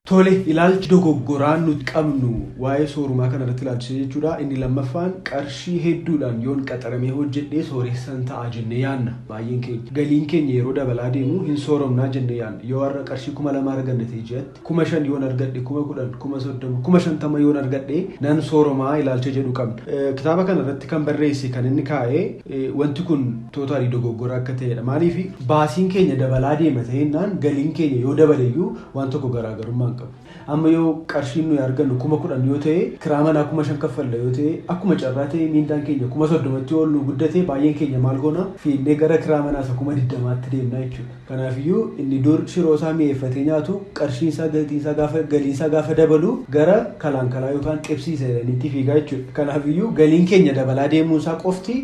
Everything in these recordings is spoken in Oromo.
Tole ilaalchi dogoggoraan nuti qabnu waa'ee soorumaa kana irratti ilaalchisee jechuudha. Inni lammaffaan qarshii hedduudhaan yoon qaxaramee hojjedhee sooressan ta'a jennee yaanna. Baay'een keenya galiin keenya yeroo dabalaa deemu hin sooromnaa jennee yaanna. Yoo har'a qarshii 2,000 arganne ta'e ji'atti 5,000 yoon argadhe 10,000 10,30 10,50 yoon argadhe nan sooromaa ilaalcha jedhu qabna. Kitaaba kana irratti kan barreesse kan inni kaa'ee wanti kun tootaalii dogoggora akka ta'edha. Maaliif baasiin keenya dabalaa deema ta'ennaan galiin keenya yoo dabaleyyuu waan tokko garaagarummaa amma yoo qarshiin nuyi argannu 10,000 yoo ta'e kiraa manaa 5,000 kaffalla yoo ta'e akkuma carraa ta'e miindaan keenya 30,000tti ol nu guddate baay'een keenya maal goona fiinnee gara kiraa manaa 20,000tti deemna jechuudha. Kanaafiyyuu inni dur shiroo isaa mi'eeffatee nyaatu qarshiin isaa galiin isaa gaafa dabalu gara kalaan yookaan qibsiisa jedhaniitti fiigaa jechuudha. Kanaafiyyuu galiin keenya dabalaa deemuun isaa qofti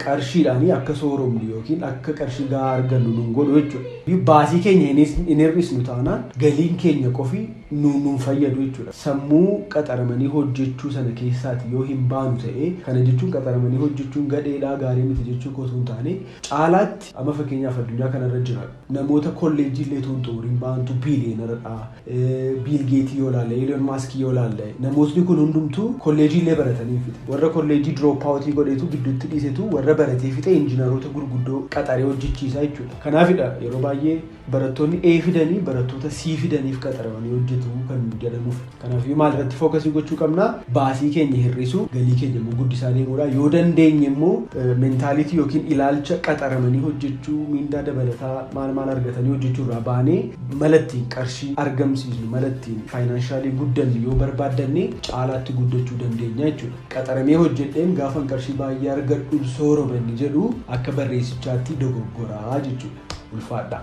qarshiidhaanii akka sooromnu yookiin akka qarshii gahaa argannu nun godhu jechuudha. Baasii keenya hin hir'isnu taanaan galiin keenya qofi nuun fayyadu jechuudha. Sammuu qaxaramanii hojjechuu sana keessaati yoo hin baanu ta'e kana jechuun qaxaramanii hojjechuun gadheedhaa gaarii miti jechuu osoo hin taane caalaatti amma fakkeenyaaf addunyaa kanarra jira namoota kolleejjii illee xumuriin baantu biiliyeenaradha. Biil Geetii yoo laalle Eloon Maaskii yoo laalle namootni kun hundumtuu kolleejjii illee baratanii fixe warra kolleejjii diroopaawutii godheetu gidduutti dhiisetu warra baratee fixe injiinaroota gurguddoo qaxaree hojjechiisaa jechuudha. Kanaafidha yeroo baay'ee barattoonni A fidanii barattoota C fidaniif qaxaramanii hojjetu kan jedhamuuf. Kanaafuu maal irratti fookasii gochuu qabna? Baasii keenya hir'isuu, galii keenya immoo guddisaa deemuudha. Yoo dandeenye immoo mentaalitii yookiin ilaalcha qaxaramanii hojjechuu, miindaa dabalataa maal argatanii hojjechuu irraa baanee malattiin qarshii argamsiisnu, malattiin faayinaanshaali guddannu yoo barbaaddanne caalaatti guddachuu dandeenya jechuudha. Qaxaramee hojjedheen gaafan qarshii baay'ee argadhu sooromanni jedhu akka barreessichaatti dogoggoraa jechuudha. Ulfaadha.